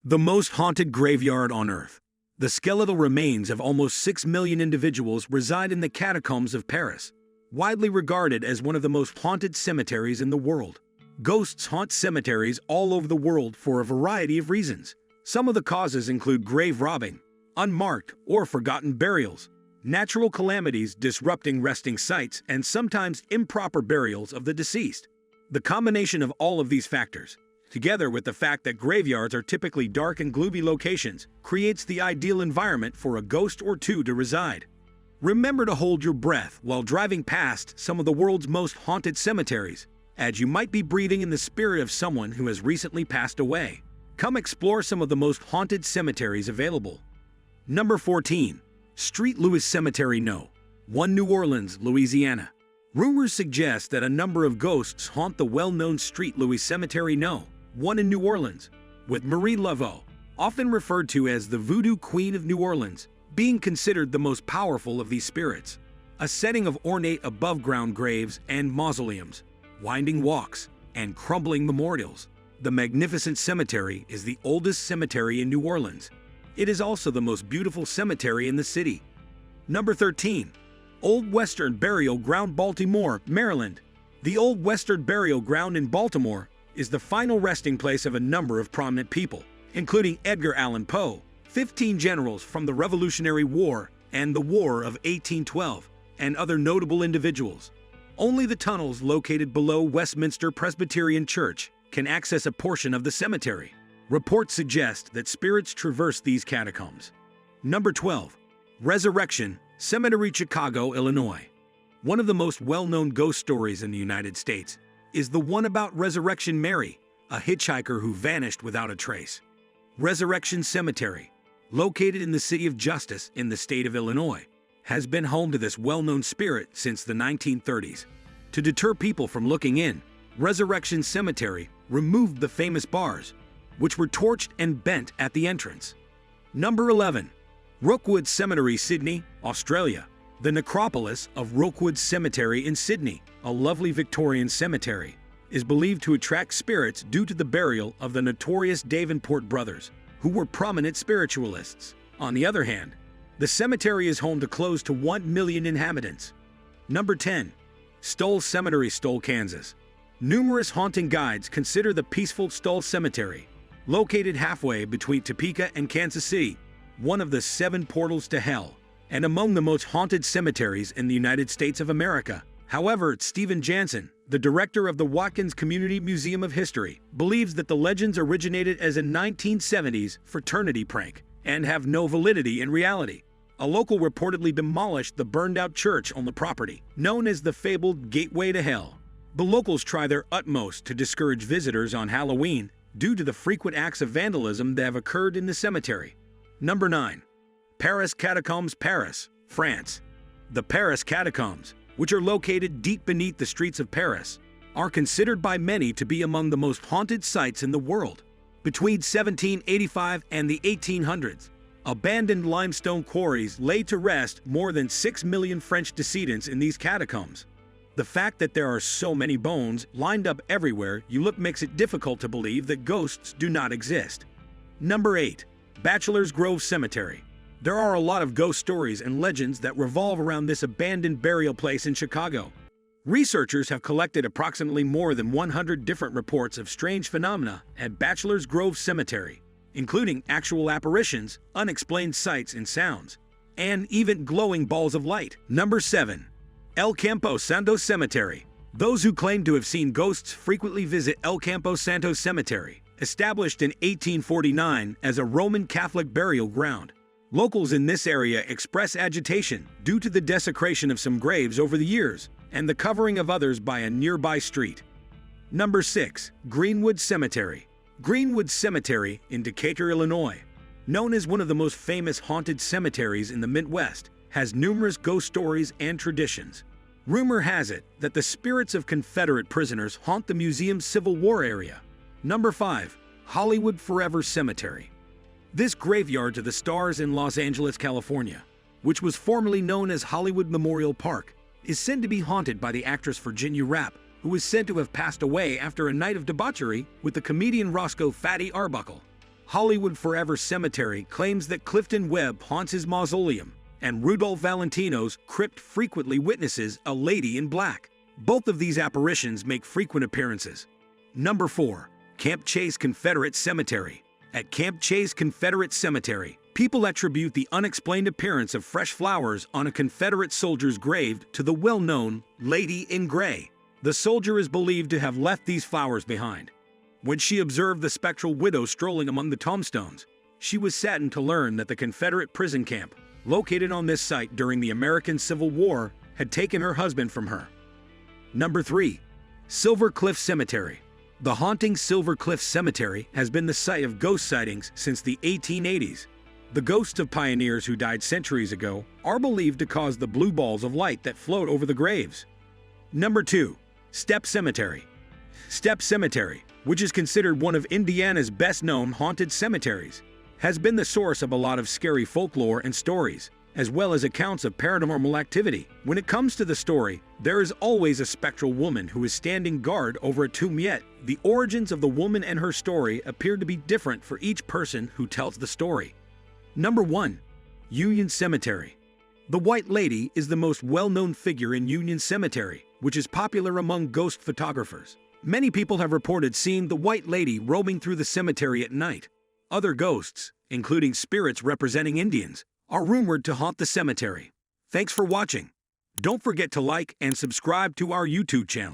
The most haunted graveyard on Earth. The skeletal remains of almost 6 million individuals reside in the catacombs of Paris, widely regarded as one of the most haunted cemeteries in the world. Ghosts haunt cemeteries all over the world for a variety of reasons. Some of the causes include grave robbing, unmarked or forgotten burials, natural calamities disrupting resting sites, and sometimes improper burials of the deceased. The combination of all of these factors, together with the fact that graveyards are typically dark and gloomy locations, creates the ideal environment for a ghost or two to reside. Remember to hold your breath while driving past some of the world's most haunted cemeteries, as you might be breathing in the spirit of someone who has recently passed away. Come explore some of the most haunted cemeteries available. Number 14. Street Louis Cemetery No. 1 New Orleans, Louisiana. Rumors suggest that a number of ghosts haunt the well-known Street Louis Cemetery No. 1 in New Orleans, with Marie Laveau, often referred to as the Voodoo Queen of New Orleans, being considered the most powerful of these spirits. A setting of ornate above-ground graves and mausoleums, winding walks, and crumbling memorials, the magnificent cemetery is the oldest cemetery in New Orleans. It is also the most beautiful cemetery in the city. Number 13. Old Western Burial Ground, Baltimore, Maryland. The Old Western Burial Ground in Baltimore is the final resting place of a number of prominent people, including Edgar Allan Poe, 15 generals from the Revolutionary War and the War of 1812, and other notable individuals. Only the tunnels located below Westminster Presbyterian Church can access a portion of the cemetery. Reports suggest that spirits traverse these catacombs. Number 12. Resurrection Cemetery, Chicago, Illinois. One of the most well-known ghost stories in the United States is the one about Resurrection Mary, a hitchhiker who vanished without a trace. Resurrection Cemetery, located in the city of Justice in the state of Illinois, has been home to this well-known spirit since the 1930s. To deter people from looking in, Resurrection Cemetery removed the famous bars, which were torched and bent at the entrance. Number 11. Rookwood Cemetery, Sydney, Australia. The necropolis of Rookwood Cemetery in Sydney, a lovely Victorian cemetery, is believed to attract spirits due to the burial of the notorious Davenport brothers, who were prominent spiritualists. On the other hand, the cemetery is home to close to 1 million inhabitants. Number 10. Stoll Cemetery, Stoll, Kansas. Numerous haunting guides consider the peaceful Stoll Cemetery, located halfway between Topeka and Kansas City, one of the 7 portals to hell, and among the most haunted cemeteries in the United States of America. However, Stephen Jansen, the director of the Watkins Community Museum of History, believes that the legends originated as a 1970s fraternity prank and have no validity in reality. A local reportedly demolished the burned-out church on the property, known as the fabled Gateway to Hell. The locals try their utmost to discourage visitors on Halloween due to the frequent acts of vandalism that have occurred in the cemetery. Number 9. Paris Catacombs, Paris, France. The Paris Catacombs, which are located deep beneath the streets of Paris, are considered by many to be among the most haunted sites in the world. Between 1785 and the 1800s, abandoned limestone quarries laid to rest more than 6 million French descendants in these catacombs. The fact that there are so many bones lined up everywhere you look makes it difficult to believe that ghosts do not exist. Number 8. Bachelor's Grove Cemetery. There are a lot of ghost stories and legends that revolve around this abandoned burial place in Chicago. Researchers have collected approximately more than 100 different reports of strange phenomena at Bachelor's Grove Cemetery, including actual apparitions, unexplained sights and sounds, and even glowing balls of light. Number 7. El Campo Santo Cemetery. Those who claim to have seen ghosts frequently visit El Campo Santo Cemetery, established in 1849 as a Roman Catholic burial ground. Locals in this area express agitation due to the desecration of some graves over the years and the covering of others by a nearby street. Number 6. Greenwood Cemetery. Greenwood Cemetery in Decatur, Illinois, known as one of the most famous haunted cemeteries in the Midwest, has numerous ghost stories and traditions. Rumor has it that the spirits of Confederate prisoners haunt the museum's Civil War area. Number 5. Hollywood Forever Cemetery. This graveyard to the stars in Los Angeles, California, which was formerly known as Hollywood Memorial Park, is said to be haunted by the actress Virginia Rapp, who is said to have passed away after a night of debauchery with the comedian Roscoe Fatty Arbuckle. Hollywood Forever Cemetery claims that Clifton Webb haunts his mausoleum, and Rudolph Valentino's crypt frequently witnesses a lady in black. Both of these apparitions make frequent appearances. Number 4. Camp Chase Confederate Cemetery. At Camp Chase Confederate Cemetery, people attribute the unexplained appearance of fresh flowers on a Confederate soldier's grave to the well-known Lady in Gray. The soldier is believed to have left these flowers behind. When she observed the spectral widow strolling among the tombstones, she was saddened to learn that the Confederate prison camp, located on this site during the American Civil War, had taken her husband from her. Number 3. Silver Cliff Cemetery. The haunting Silver Cliff Cemetery has been the site of ghost sightings since the 1880s. The ghosts of pioneers who died centuries ago are believed to cause the blue balls of light that float over the graves. Number 2. Stepp Cemetery. Stepp Cemetery, which is considered one of Indiana's best-known haunted cemeteries, has been the source of a lot of scary folklore and stories, as well as accounts of paranormal activity. When it comes to the story, there is always a spectral woman who is standing guard over a tomb, yet the origins of the woman and her story appear to be different for each person who tells the story. Number 1. Union Cemetery. The White Lady is the most well-known figure in Union Cemetery, which is popular among ghost photographers. Many people have reported seeing the White Lady roaming through the cemetery at night. Other ghosts, including spirits representing Indians, are rumored to haunt the cemetery. Thanks for watching. Don't forget to like and subscribe to our YouTube channel.